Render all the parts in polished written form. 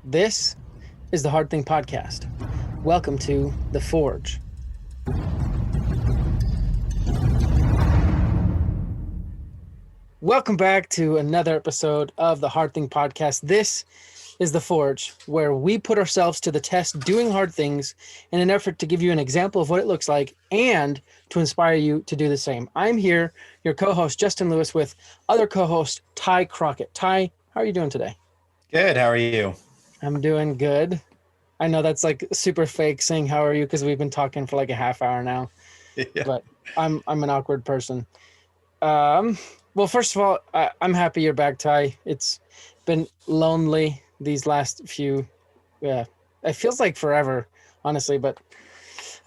This is the Hard Thing Podcast. Welcome to The Forge. Welcome back to another episode of the Hard Thing Podcast. This is The Forge, where we put ourselves to the test doing hard things in an effort to give you an example of what it looks like and to inspire you to do the same. I'm here, your co-host, Justin Lewis, with other co-host, Ty Crockett. Ty, how are you doing today? Good. How are you? I'm doing good. I know that's like super fake saying how are you because we've been talking for like a half hour now. Yeah. But I'm an awkward person. Well, first of all, I'm happy you're back, Ty. It's been lonely these last few, it feels like forever, honestly, but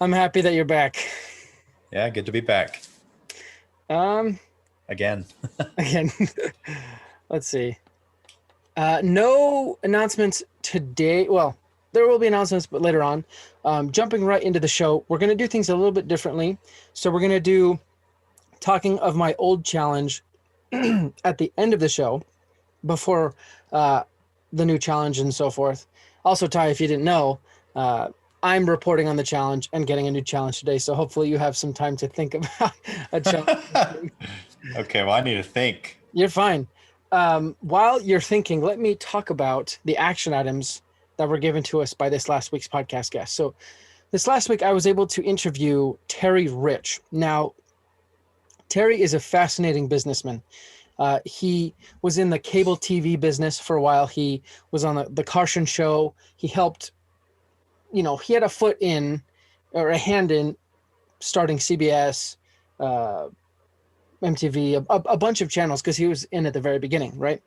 I'm happy that you're back. Yeah, good to be back. Again. Let's see. No announcements today. Well, there will be announcements, but later on. Jumping right into the show, we're going to do things a little bit differently. So we're going to do talking of my old challenge at the end of the show before the new challenge and so forth. Also, Ty, if you didn't know, I'm reporting on the challenge and getting a new challenge today. So hopefully you have some time to think about a challenge. Okay, well, I need to think. You're fine. While you're thinking, let me talk about the action items that were given to us by this last week's podcast guest. So this last week, I was able to interview Terry Rich. Now, Terry is a fascinating businessman. He was in the cable TV business for a while. He was on the Carson show. He helped, he had a foot in or a hand in starting CBS, MTV, a bunch of channels because he was in at the very beginning, right?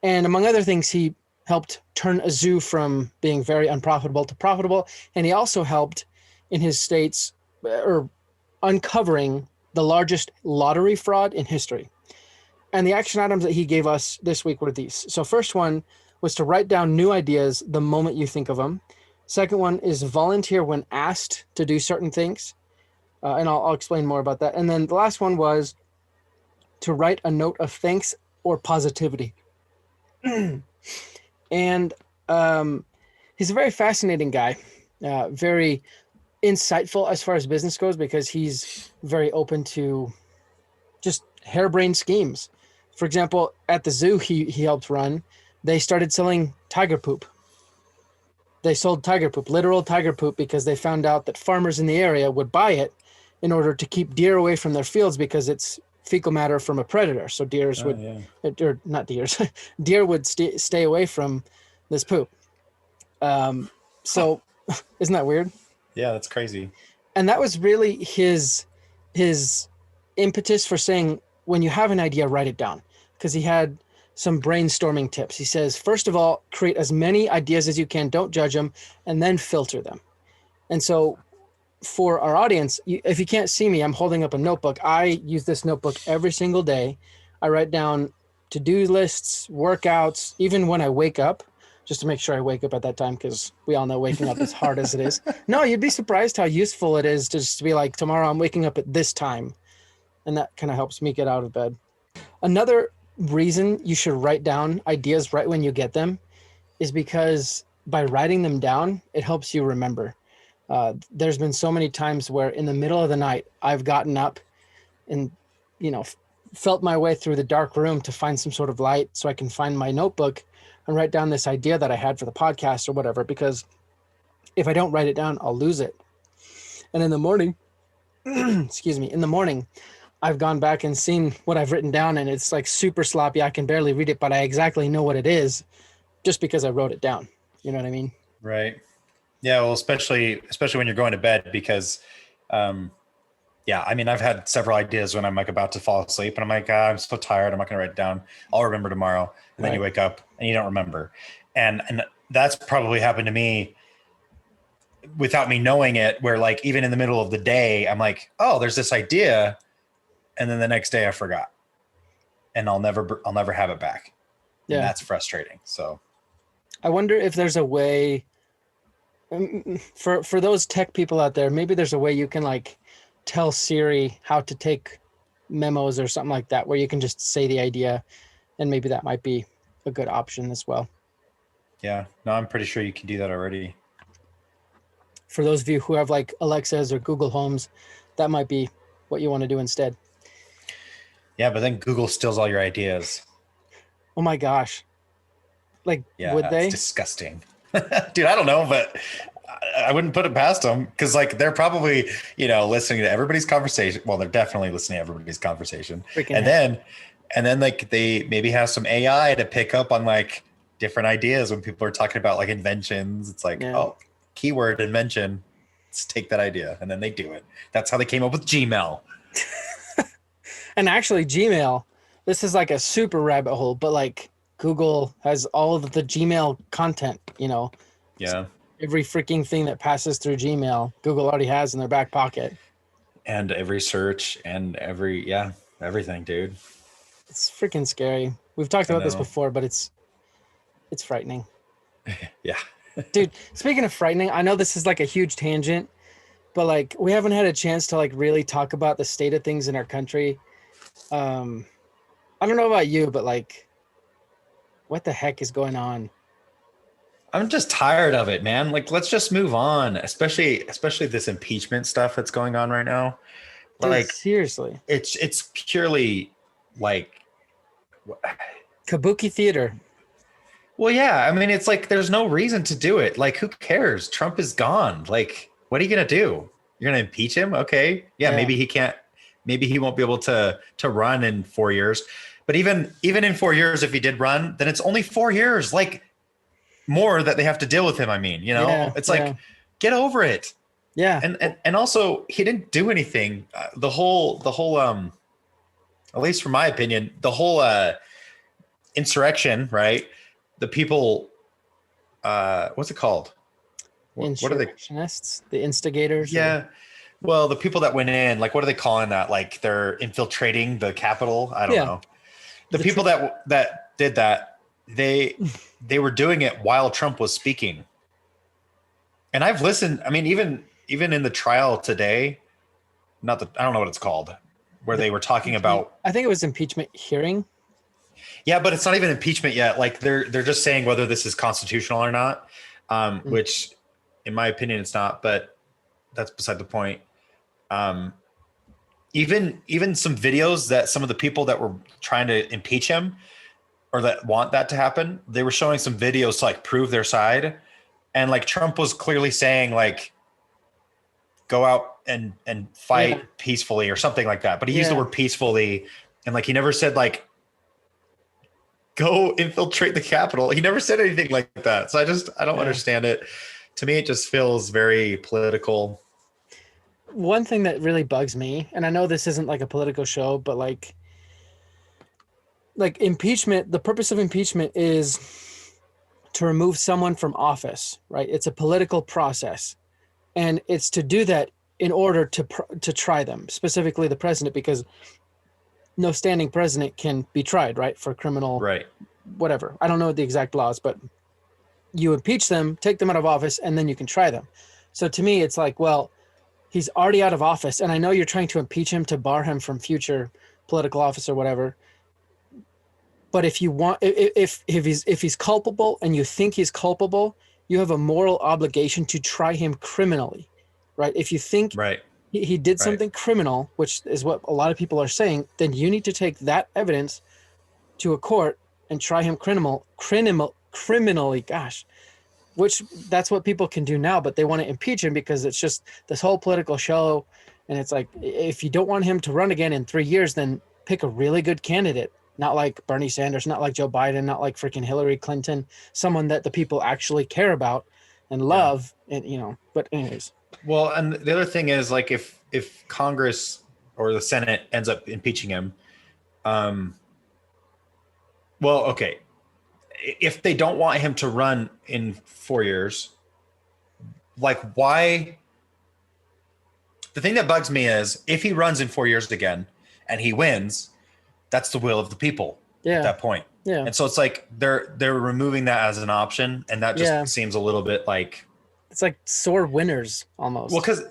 And among other things, he helped turn a zoo from being very unprofitable to profitable. And he also helped in his states uncovering the largest lottery fraud in history. And the action items that he gave us this week were these. So first one was to write down new ideas the moment you think of them. Second one is volunteer when asked to do certain things. And I'll explain more about that. And then the last one was to write a note of thanks or positivity. And he's a very fascinating guy, very insightful as far as business goes, because he's very open to just harebrained schemes. For example, at the zoo he helped run, they started selling tiger poop. They sold tiger poop, literal tiger poop, because they found out that farmers in the area would buy it in order to keep deer away from their fields because it's fecal matter from a predator. So deer would stay away from this poop. So isn't that weird? Yeah, that's crazy. And that was really his impetus for saying, when you have an idea, write it down. Because he had some brainstorming tips. He says, first of all, create as many ideas as you can, don't judge them, and then filter them. And so for our audience, if you can't see me, I'm holding up a notebook. I use this notebook every single day. I write down to-do lists, workouts, even when I wake up, just to make sure I wake up at that time, because we all know waking up is hard as it is. No, you'd be surprised how useful it is just to be like, tomorrow I'm waking up at this time. And that kind of helps me get out of bed. Another reason you should write down ideas right when you get them is because by writing them down, it helps you remember. There's been so many times where in the middle of the night, I've gotten up and, felt my way through the dark room to find some sort of light so I can find my notebook and write down this idea that I had for the podcast or whatever, because if I don't write it down, I'll lose it. And in the morning, I've gone back and seen what I've written down, and it's like super sloppy. I can barely read it, but I exactly know what it is just because I wrote it down. You know what I mean? Right. Yeah. Well, especially when you're going to bed, because, I've had several ideas when I'm like about to fall asleep and I'm like, I'm so tired. I'm not going to write it down. I'll remember tomorrow. And then you wake up and you don't remember. And that's probably happened to me without me knowing it, where like, even in the middle of the day, I'm like, oh, there's this idea. And then the next day I forgot, and I'll never have it back. Yeah. And that's frustrating. So I wonder if there's a way for those tech people out there, maybe there's a way you can like tell Siri how to take memos or something like that, where you can just say the idea, and maybe that might be a good option as well. Yeah. No, I'm pretty sure you can do that already. For those of you who have like Alexas or Google Homes, that might be what you want to do instead. Yeah, but then Google steals all your ideas. Oh my gosh. Like, would Yeah, it's they? disgusting. Dude, I don't know, but I wouldn't put it past them because like they're probably, listening to everybody's conversation. Well, they're definitely listening to everybody's conversation. Freaking And heck. then like they maybe have some AI to pick up on like different ideas when people are talking about like inventions. It's like, Yeah. oh, keyword invention. Let's take that idea. And then they do it. That's how they came up with Gmail. And actually, Gmail, this is like a super rabbit hole, but like Google has all of the Gmail content, Yeah. every freaking thing that passes through Gmail, Google already has in their back pocket. And every search and everything, dude. It's freaking scary. We've talked about this know. before, but it's frightening. Yeah. Dude, speaking of frightening, I know this is like a huge tangent, but like we haven't had a chance to like really talk about the state of things in our country. I don't know about you, but like, what the heck is going on? I'm just tired of it, man. Like, let's just move on, especially this impeachment stuff that's going on right now. Dude, Like, seriously. it's purely like, Kabuki theater. well, yeah. I mean, it's like there's no reason to do it. Like, who cares? Trump is gone. Like, what are you gonna do? You're gonna impeach him? Okay, yeah. Yeah. Maybe he can't. Maybe he won't be able to run in 4 years. But even in 4 years, if he did run, then it's only 4 years. Like, more that they have to deal with him. I mean, it's like, get over it. Yeah. And also he didn't do anything. The whole, at least from my opinion, the whole insurrection, right? The people, what's it called? What are they? Insurrectionists, the instigators. Yeah. Well, the people that went in, like, what are they calling that? Like they're infiltrating the Capitol. I don't know. The people that did that, they were doing it while Trump was speaking. And I've listened. I mean, even in the trial today, I don't know what it's called, where they were talking about. I think it was impeachment hearing. Yeah, but it's not even impeachment yet. Like they're just saying whether this is constitutional or not, which, in my opinion, it's not. But that's beside the point. Even some videos that some of the people that were trying to impeach him or that want that to happen, they were showing some videos to like prove their side. And like Trump was clearly saying like, go out and fight peacefully or something like that. But he used the word peacefully. And like, he never said like, go infiltrate the Capitol. He never said anything like that. So I don't understand it. To me, it just feels very political. One thing that really bugs me, and I know this isn't like a political show, but like impeachment, the purpose of impeachment is to remove someone from office, right? It's a political process. And it's to do that in order to try them, specifically the president, because no standing president can be tried, right? For criminal, whatever. I don't know the exact laws, but you impeach them, take them out of office, and then you can try them. So to me, it's like, well, he's already out of office, and I know you're trying to impeach him to bar him from future political office or whatever. But if you want, if he's culpable and you think he's culpable, you have a moral obligation to try him criminally, right? If you think he did something criminal, which is what a lot of people are saying, then you need to take that evidence to a court and try him criminally. Gosh. Which that's what people can do now, but they want to impeach him because it's just this whole political show. And it's like, if you don't want him to run again in 3 years, then pick a really good candidate, not like Bernie Sanders, not like Joe Biden, not like freaking Hillary Clinton, someone that the people actually care about and love. And, but anyways. Well, and the other thing is like, if Congress or the Senate ends up impeaching him, well, okay. If they don't want him to run in 4 years, like why? The thing that bugs me is if he runs in 4 years again and he wins, that's the will of the people at that point. Yeah. And so it's like they're removing that as an option, and that just seems a little bit like it's like sore winners almost. Well, because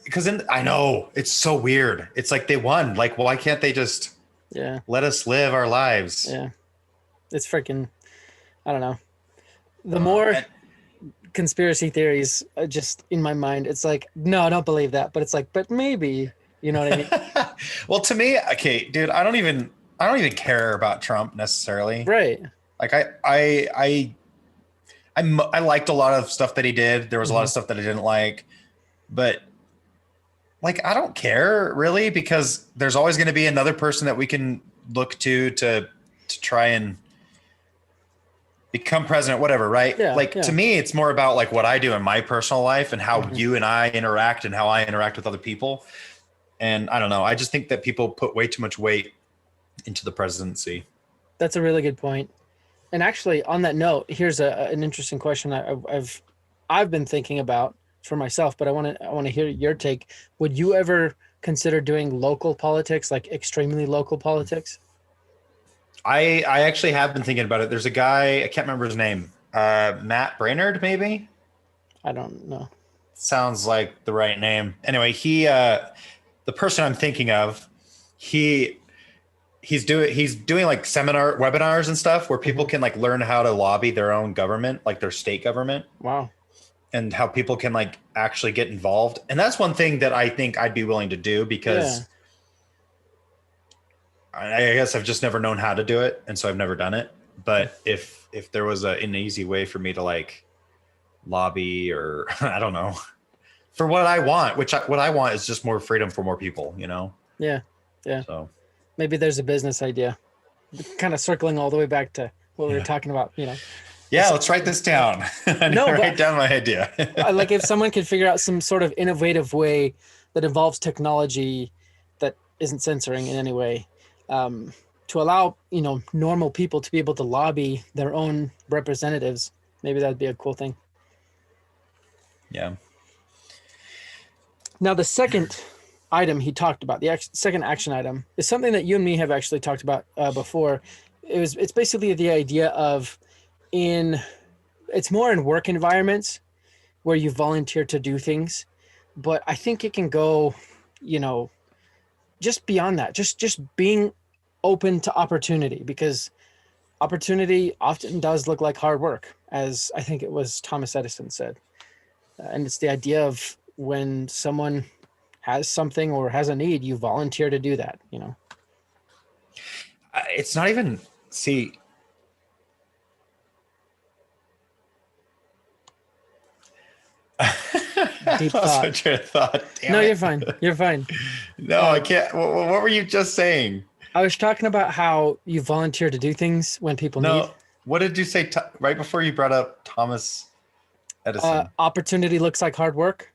I know it's so weird. It's like they won. Like, why can't they just let us live our lives? Yeah, it's freaking. I don't know. The more conspiracy theories just in my mind. It's like, no, I don't believe that. But it's like, but maybe, you know what I mean? Well, to me, okay, dude, I don't even care about Trump necessarily. Right. Like I liked a lot of stuff that he did. There was a lot of stuff that I didn't like, but like, I don't care really, because there's always going to be another person that we can look to try and become president, whatever. Right. Yeah, like yeah. To me, it's more about like what I do in my personal life and how you and I interact and how I interact with other people. And I don't know. I just think that people put way too much weight into the presidency. That's a really good point. And actually, on that note, here's an interesting question I've been thinking about for myself, but I want to hear your take. Would you ever consider doing local politics, like extremely local politics? I actually have been thinking about it. There's a guy, I can't remember his name, Matt Brainerd, maybe. I don't know. Sounds like the right name. Anyway, the person I'm thinking of, he's doing like webinars and stuff where people can like learn how to lobby their own government, like their state government. Wow. And how people can like actually get involved. And that's one thing that I think I'd be willing to do, because I guess I've just never known how to do it. And so I've never done it. But if there was an easy way for me to like lobby, or I don't know, for what I want, what I want is just more freedom for more people, you know? Yeah. Yeah. So maybe there's a business idea, kind of circling all the way back to what we were talking about, you know? Yeah, let's write this down. Write down my idea. Like if someone could figure out some sort of innovative way that involves technology that isn't censoring in any way, to allow, you know, normal people to be able to lobby their own representatives, maybe that'd be a cool thing. Yeah. Now, the second item he talked about, the second action item, is something that you and me have actually talked about before. It's basically the idea of it's more in work environments where you volunteer to do things, but I think it can go, you know, just beyond that, just being open to opportunity, because opportunity often does look like hard work, as I think it was Thomas Edison said. And it's the idea of when someone has something or has a need, you volunteer to do that, you know? It's not even, see, Deep thought. Damn no, it. you're fine. You're fine. No, I can't. What were you just saying? I was talking about how you volunteer to do things when people need. What did you say right before you brought up Thomas Edison? Opportunity looks like hard work.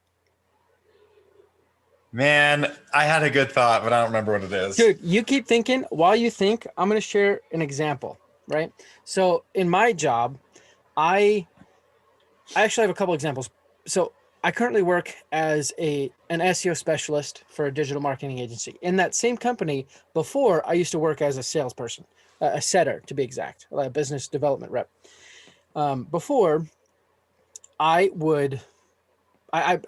Man, I had a good thought, but I don't remember what it is. Dude, you keep thinking. While you think, I'm going to share an example, right? So in my job, I actually have a couple examples. So I currently work as an SEO specialist for a digital marketing agency. In that same company, before, I used to work as a salesperson, a setter to be exact, a business development rep. Before, I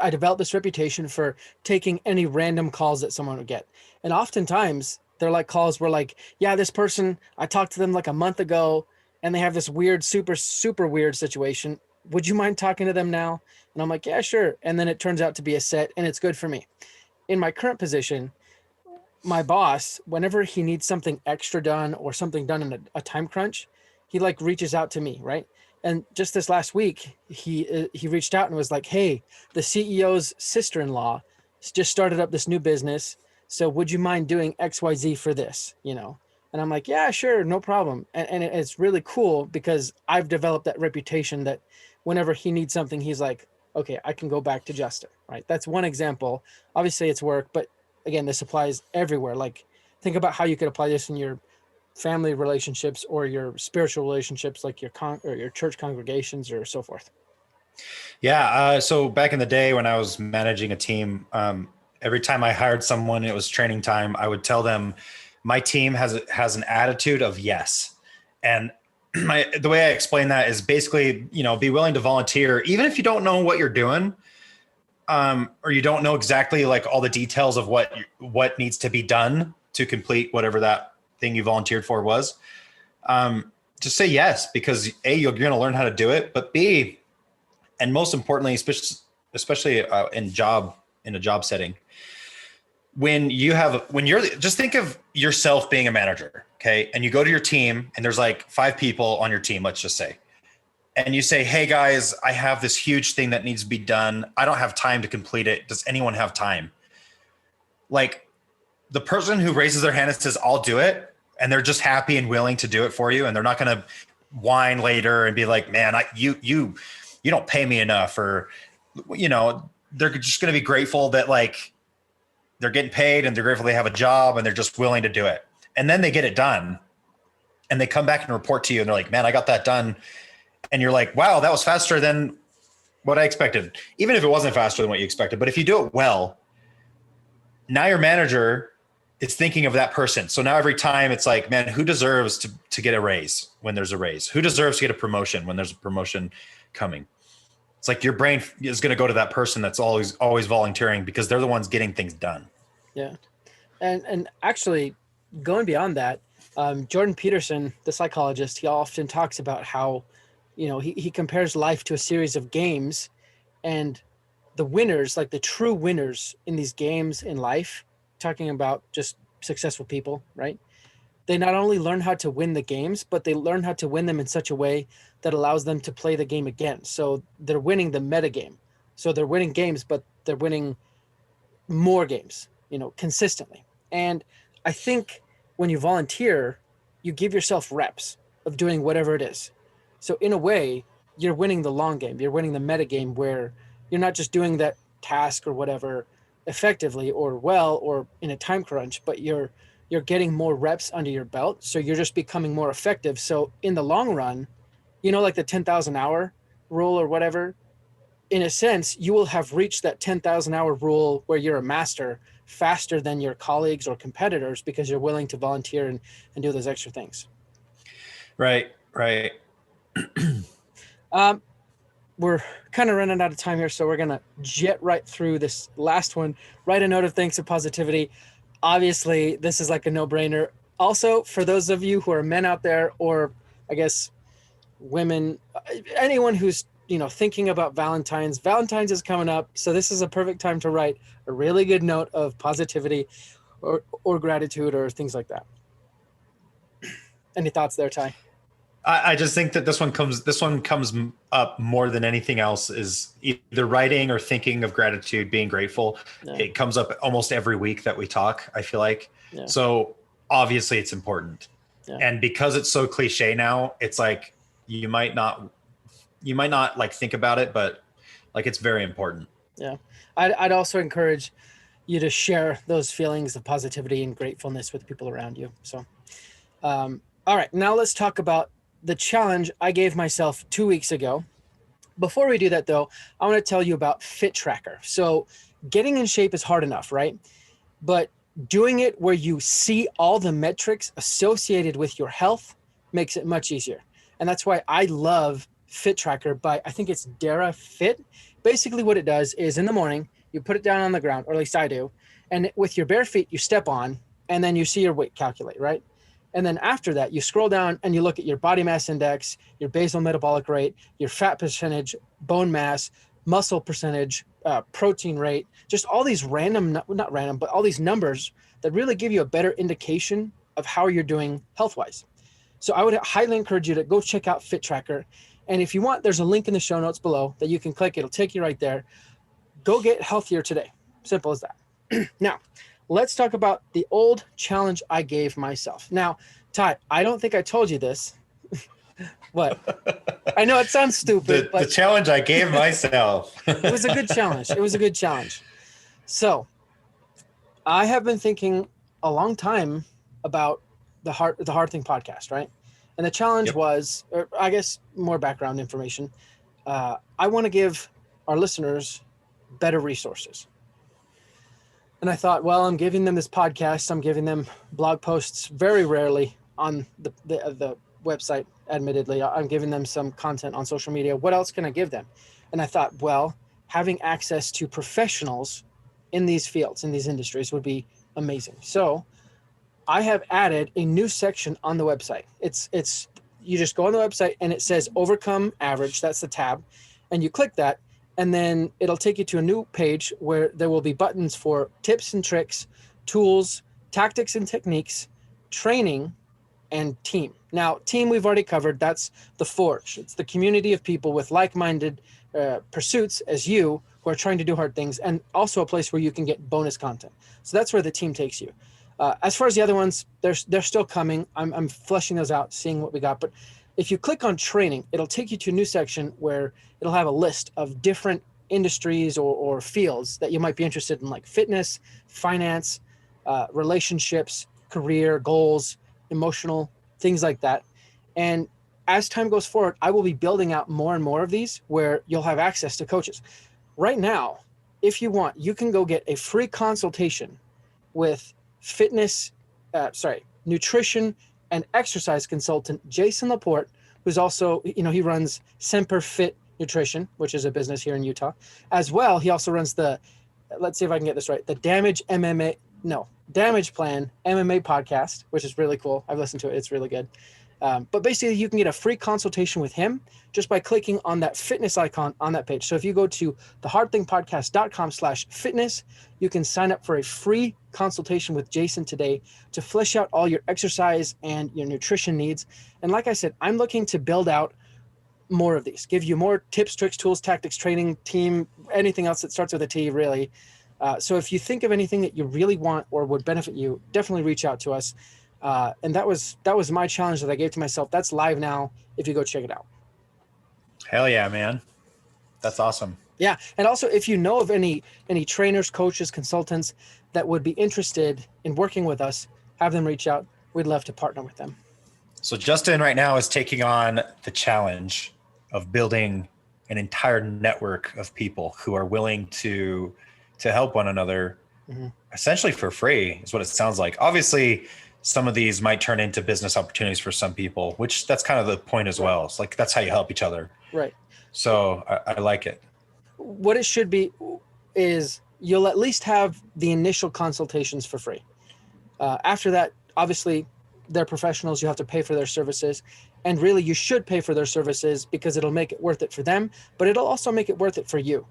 developed this reputation for taking any random calls that someone would get. And oftentimes, they're like calls where like, yeah, this person, I talked to them like a month ago, and they have this weird, super, super weird situation. Would you mind talking to them now? And I'm like, yeah, sure. And then it turns out to be a set, and it's good for me. In my current position, my boss, whenever he needs something extra done or something done in a time crunch, he like reaches out to me, right? And just this last week, he reached out and was like, hey, the CEO's sister-in-law just started up this new business. So would you mind doing XYZ for this, you know? And I'm like, yeah, sure, no problem. And it's really cool because I've developed that reputation that whenever he needs something, he's like, okay, I can go back to Justin, right? That's one example. Obviously it's work, but again, this applies everywhere. Like think about how you could apply this in your family relationships or your spiritual relationships, like or your church congregations or so forth. Yeah. So back in the day when I was managing a team, every time I hired someone, it was training time, I would tell them my team has an attitude of yes. And the way I explain that is basically, you know, be willing to volunteer, even if you don't know what you're doing, or you don't know exactly like all the details of what needs to be done to complete whatever that thing you volunteered for was. Just say yes, because A, you're going to learn how to do it, but B, And most importantly, especially in a job setting, when you're just think of yourself being a manager, okay? And you go to your team and there's like 5 people on your team, let's just say. And you say, hey guys, I have this huge thing that needs to be done. I don't have time to complete it. Does anyone have time? Like the person who raises their hand and says, I'll do it. And they're just happy and willing to do it for you. And they're not going to whine later and be like, man, you don't pay me enough, or, they're just going to be grateful that like they're getting paid and they're grateful they have a job and they're just willing to do it. And then they get it done and they come back and report to you and they're like, man, I got that done. And you're like, wow, that was faster than what I expected. Even if it wasn't faster than what you expected, but if you do it well, now your manager is thinking of that person. So now every time it's like, man, who deserves to get a raise when there's a raise? Who deserves to get a promotion when there's a promotion coming? It's like your brain is going to go to that person that's always volunteering because they're the ones getting things done. Yeah. And actually going beyond that, Jordan Peterson, the psychologist, he often talks about how, he compares life to a series of games, and the winners, like the true winners in these games in life, talking about just successful people, right? They not only learn how to win the games, but they learn how to win them in such a way that allows them to play the game again. So they're winning the meta game. So they're winning games, but they're winning more games, consistently. And I think when you volunteer, you give yourself reps of doing whatever it is. So in a way, you're winning the long game. You're winning the meta game where you're not just doing that task or whatever effectively or well or in a time crunch, but you're getting more reps under your belt. So you're just becoming more effective. So in the long run, like the 10,000 hour rule or whatever, in a sense, you will have reached that 10,000 hour rule where you're a master faster than your colleagues or competitors because you're willing to volunteer and do those extra things. Right. We're kind of running out of time here, so we're going to jet right through this last one. Write a note of thanks and positivity. Obviously, this is like a no-brainer. Also, for those of you who are men out there, or I guess women, anyone who's thinking about Valentine's is coming up, so this is a perfect time to write a really good note of positivity or gratitude or things like that. Any thoughts there, Ty? I just think that this one comes up more than anything else, is either writing or thinking of gratitude, being grateful. Yeah. It comes up almost every week that we talk, I feel like. Yeah. So obviously it's important. Yeah. And because it's so cliche now, it's like, you might not like think about it, but like it's very important. Yeah. I'd also encourage you to share those feelings of positivity and gratefulness with people around you. So, all right, now let's talk about the challenge I gave myself 2 weeks ago. Before we do that though, I want to tell you about Fittrack. So getting in shape is hard enough, right? But doing it where you see all the metrics associated with your health makes it much easier. And that's why I love Fittrack by, I think it's Dara Fit. Basically what it does is in the morning, you put it down on the ground, or at least I do. And with your bare feet, you step on, and then you see your weight calculate, right? And then after that, you scroll down and you look at your body mass index, your basal metabolic rate, your fat percentage, bone mass, muscle percentage, protein rate, just all these not random, but all these numbers that really give you a better indication of how you're doing health-wise. So I would highly encourage you to go check out Fittrack. And if you want, there's a link in the show notes below that you can click. It'll take you right there. Go get healthier today. Simple as that. Now, let's talk about the old challenge I gave myself. Now, Ty, I don't think I told you this. What? I know it sounds stupid. The challenge I gave myself. It was a good challenge. So I have been thinking a long time about the Hard Thing podcast, right? And the challenge was, or I guess more background information. I want to give our listeners better resources. And I thought, well, I'm giving them this podcast. I'm giving them blog posts very rarely on the website, admittedly. I'm giving them some content on social media. What else can I give them? And I thought, well, having access to professionals in these fields, in these industries would be amazing. So I have added a new section on the website. It's you just go on the website and it says Overcome Average. That's the tab. and you click that, and then it'll take you to a new page where there will be buttons for tips and tricks, tools, tactics and techniques, training, and team. Now, team we've already covered. That's the Forge. It's the community of people with like-minded pursuits as you who are trying to do hard things, and also a place where you can get bonus content. So that's where the team takes you. As far as the other ones, they're still coming. I'm fleshing those out, seeing what we got. But if you click on training, it'll take you to a new section where it'll have a list of different industries or fields that you might be interested in, like fitness, finance, relationships, career, goals, emotional, things like that. And as time goes forward, I will be building out more and more of these where you'll have access to coaches. Right now, if you want, you can go get a free consultation with nutrition and exercise consultant Jason La Porte, who's also, he runs Semper Fit Nutrition, which is a business here in Utah. As well, he also runs let's see if I can get this right, the Damage Plan MMA Podcast, which is really cool. I've listened to it. It's really good. But basically, you can get a free consultation with him just by clicking on that fitness icon on that page. So if you go to thehardthingpodcast.com/fitness, you can sign up for a free consultation with Jason today to flesh out all your exercise and your nutrition needs. And like I said, I'm looking to build out more of these, give you more tips, tricks, tools, tactics, training, team, anything else that starts with a T, really. So if you think of anything that you really want or would benefit you, definitely reach out to us. And that was my challenge that I gave to myself. That's live now if you go check it out. Hell yeah, man. That's awesome. Yeah. And also, if you know of any trainers, coaches, consultants that would be interested in working with us, have them reach out. We'd love to partner with them. So Justin right now is taking on the challenge of building an entire network of people who are willing to help one another, essentially for free is what it sounds like. Obviously, some of these might turn into business opportunities for some people, which that's kind of the point as well. It's like, that's how you help each other. Right. So I like it. What it should be is you'll at least have the initial consultations for free. After that, obviously, they're professionals. You have to pay for their services. And really, you should pay for their services because it'll make it worth it for them, but it'll also make it worth it for you.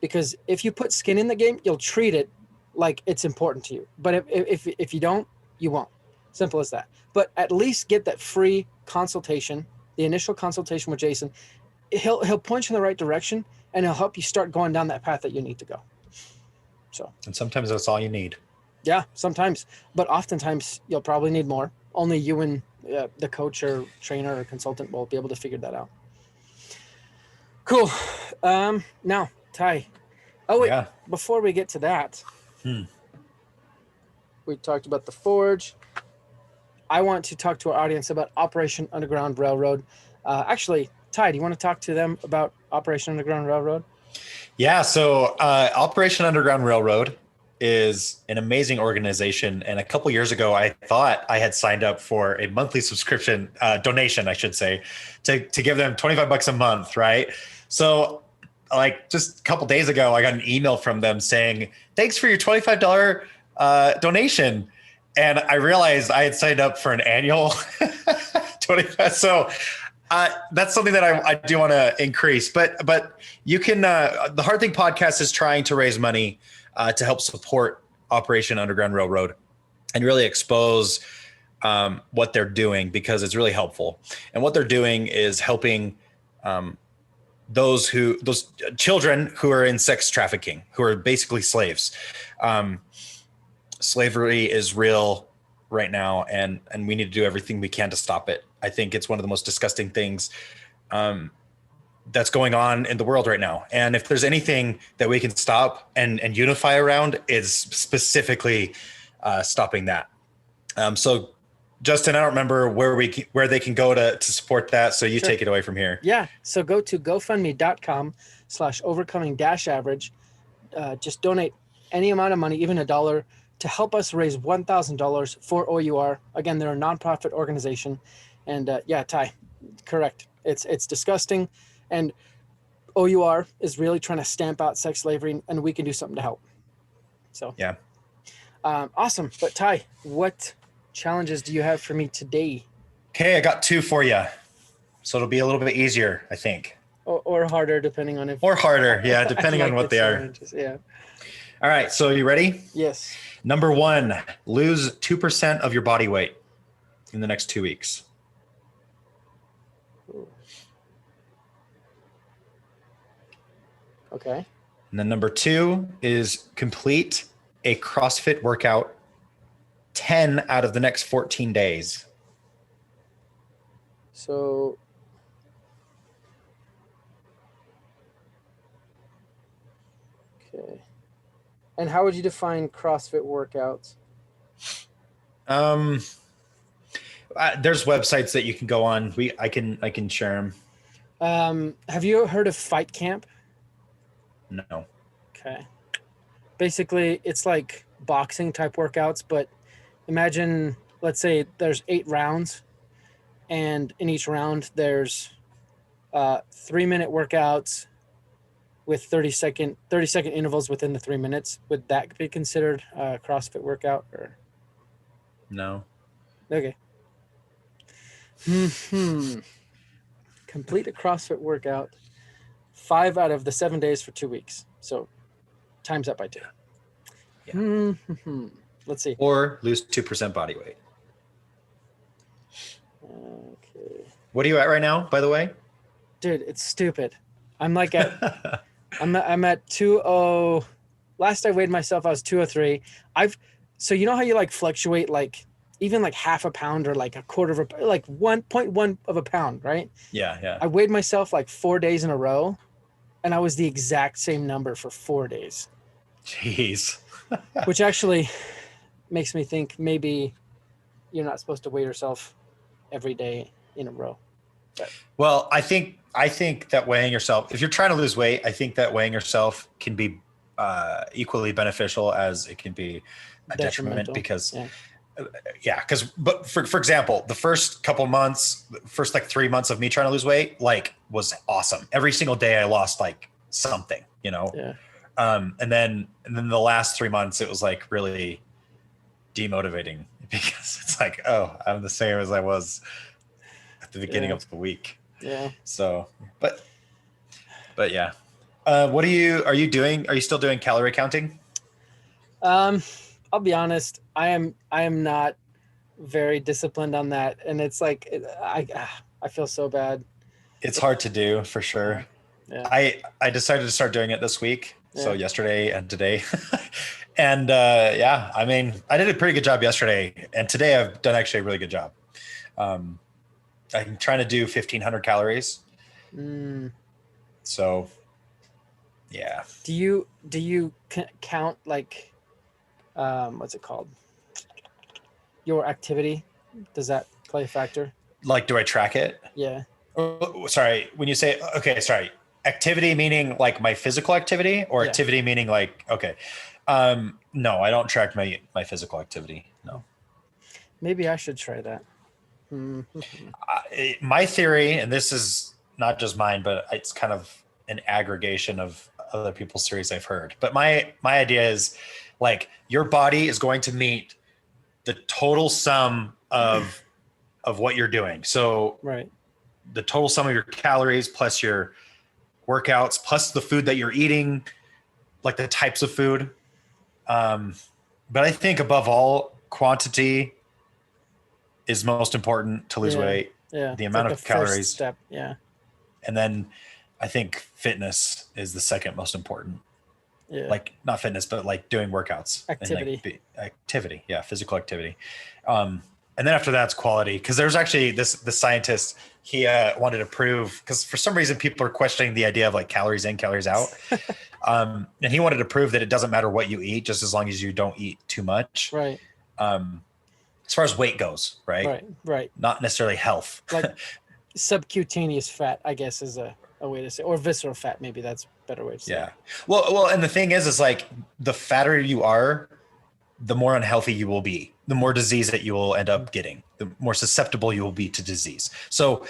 Because if you put skin in the game, you'll treat it like it's important to you. But if you don't, you won't. Simple as that. But at least get that free consultation, the initial consultation with Jason. He'll point you in the right direction, and he'll help you start going down that path that you need to go. So. And sometimes that's all you need. Yeah, sometimes. But oftentimes, you'll probably need more. Only you and the coach or trainer or consultant will be able to figure that out. Cool. Now, Ty. Oh, wait. Yeah. Before we get to that, we talked about the Forge. I want to talk to our audience about Operation Underground Railroad. Actually, Ty, do you want to talk to them about Operation Underground Railroad? Yeah. So Operation Underground Railroad is an amazing organization. And a couple years ago, I thought I had signed up for a monthly subscription, donation, I should say, to give them $25 a month, right? So like just a couple days ago, I got an email from them saying, thanks for your $25 donation. And I realized I had signed up for an annual 25. So that's something that I do want to increase. But you can, the Hard Thing Podcast is trying to raise money to help support Operation Underground Railroad and really expose what they're doing, because it's really helpful. And what they're doing is helping those children who are in sex trafficking, who are basically slaves. Slavery is real right now, and we need to do everything we can to stop it. I think it's one of the most disgusting things that's going on in the world right now. And if there's anything that we can stop and unify around, is specifically stopping that. So Justin, I don't remember where they can go to support that. So you take it away from here. Yeah. So go to GoFundMe.com/overcoming-average. Just donate any amount of money, even $1, to help us raise $1,000 for OUR. Again, they're a nonprofit organization. And yeah, Ty, correct. It's disgusting. And OUR is really trying to stamp out sex slavery, and we can do something to help. So yeah. Awesome. But Ty, what challenges do you have for me today? Okay, I got 2 for you. So it'll be a little bit easier, I think. or harder, depending on if. Or harder, yeah, depending on what they are. Yeah. All right, so are you ready? Yes. Number 1, lose 2% of your body weight in the next 2 weeks. Ooh. Okay. And then number 2 is complete a CrossFit workout 10 out of the next 14 days. So okay. And how would you define CrossFit workouts? There's websites that you can go on. I can share them. Have you heard of Fight Camp? No. Okay. Basically, it's like boxing type workouts, but imagine, let's say there's 8 rounds, and in each round there's 3-minute workouts with 30-second intervals within the 3 minutes. Would that be considered a CrossFit workout or? No. Okay. Complete a CrossFit workout 5 out of the 7 days for 2 weeks. So times that by 2. Yeah. Let's see. Or lose 2% body weight. Okay. What are you at right now, by the way? Dude, it's stupid. I'm like at I'm at 20. Last I weighed myself, I was 203. So you know how you like fluctuate like even like half a pound or like a quarter of a, like 1.1 of a pound, right? Yeah. I weighed myself like 4 days in a row, and I was the exact same number for 4 days. Jeez. Which actually makes me think maybe you're not supposed to weigh yourself every day in a row. But. Well, I think that weighing yourself, if you're trying to lose weight, I think that weighing yourself can be equally beneficial as it can be a detriment because but for example, the first couple months, first like 3 months of me trying to lose weight, like was awesome. Every single day I lost like something, you know? Yeah. And then the last 3 months, it was like really demotivating because it's like, oh, I'm the same as I was at the beginning of the week. Yeah. So, but yeah. What are you doing? Are you still doing calorie counting? I'll be honest. I am not very disciplined on that. And it's like, I feel so bad. It's hard to do for sure. Yeah. I decided to start doing it this week. Yeah. So yesterday and today. And I mean, I did a pretty good job yesterday, and today I've done actually a really good job. I'm trying to do 1,500 calories. So, yeah. Do you count like, what's it called? Your activity? Does that play a factor? Like, do I track it? Yeah. Oh, sorry. When you say, okay, sorry. Activity meaning like my physical activity, or activity meaning like, okay. No, I don't track my physical activity. No. Maybe I should try that. My theory, and this is not just mine, but it's kind of an aggregation of other people's theories I've heard. But my idea is like your body is going to meet the total sum of what you're doing. So right. The total sum of your calories plus your workouts plus the food that you're eating, like the types of food. But I think above all, quantity is most important to lose weight. Yeah. The amount of calories. First step. Yeah. And then I think fitness is the second most important. Yeah. Like not fitness, but like doing workouts. Activity. And like activity. Yeah. Physical activity. And then after that's quality. Cause there's actually the scientist, he wanted to prove, cause for some reason people are questioning the idea of like calories in, calories out. And he wanted to prove that it doesn't matter what you eat, just as long as you don't eat too much. Right. As far as weight goes, right? Right. Not necessarily health. Like subcutaneous fat, I guess, is a way to say, or visceral fat. Maybe that's a better way to say. Yeah. Well, and the thing is like the fatter you are, the more unhealthy you will be, the more disease that you will end up getting, the more susceptible you will be to disease. So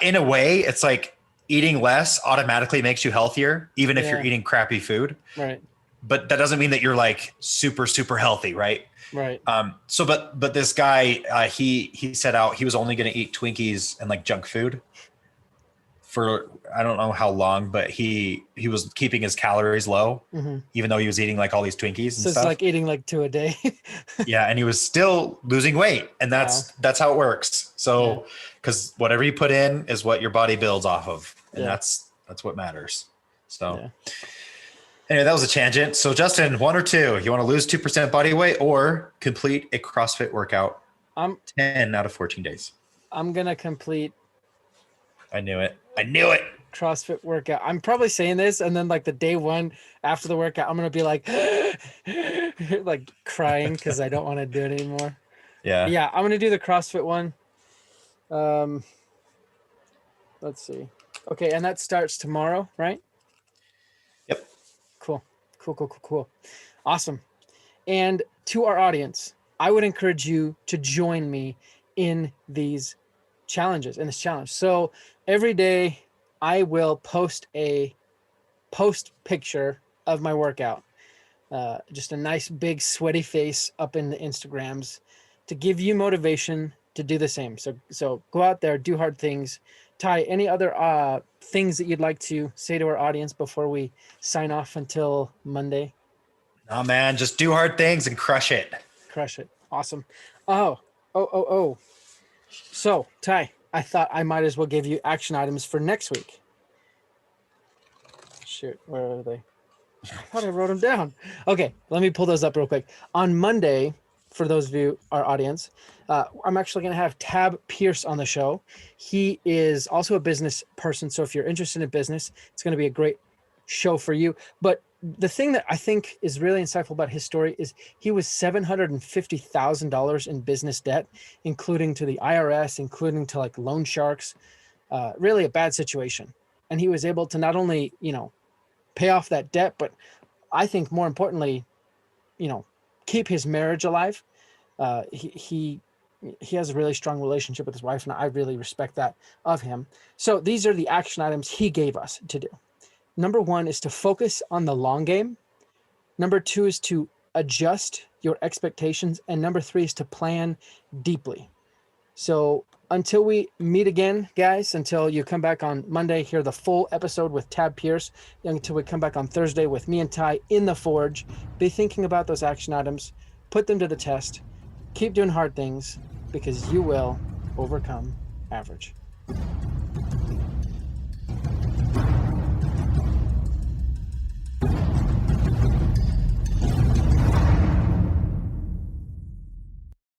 in a way, it's like eating less automatically makes you healthier, even if you're eating crappy food. Right. But that doesn't mean that you're like super, super healthy, right? Right. But this guy, he set out, he was only going to eat Twinkies and like junk food for I don't know how long, but he was keeping his calories low, even though he was eating like all these Twinkies and So stuff. it's like eating like 2 a day. Yeah, and he was still losing weight, and that's how it works. So, because whatever you put in is what your body builds off of, and that's what matters. So, anyway, that was a tangent. So, Justin, 1 or 2? You want to lose 2% body weight or complete a CrossFit workout? 10 out of 14 days. I'm gonna complete. I knew it. CrossFit workout. I'm probably saying this, and then like the day one after the workout, I'm gonna be like, like crying because I don't want to do it anymore. Yeah, I'm gonna do the CrossFit one. Let's see. Okay, and that starts tomorrow, right? Yep. Cool. Awesome. And to our audience, I would encourage you to join me in these challenges, in this challenge. So every day I will post a picture of my workout. Just a nice big sweaty face up in the Instagrams to give you motivation to do the same. So go out there, do hard things. Ty, any other things that you'd like to say to our audience before we sign off until Monday? Oh man, just do hard things and crush it. Awesome. Oh. So, Ty, I thought I might as well give you action items for next week. Shoot, where are they? I thought I wrote them down. Okay, let me pull those up real quick. On Monday, for those of you, our audience, I'm actually going to have Tab Pierce on the show. He is also a business person, so if you're interested in business, it's going to be a great show for you. But the thing that I think is really insightful about his story is he was $750,000 in business debt, including to the IRS, including to like loan sharks, really a bad situation. And he was able to not only, pay off that debt, but I think more importantly, keep his marriage alive. He has a really strong relationship with his wife, and I really respect that of him. So these are the action items he gave us to do. Number 1 is to focus on the long game. Number 2 is to adjust your expectations. And number 3 is to plan deeply. So until we meet again, guys, until you come back on Monday, hear the full episode with Tab Pierce, until we come back on Thursday with me and Ty in the Forge, be thinking about those action items, put them to the test, keep doing hard things, because you will overcome average.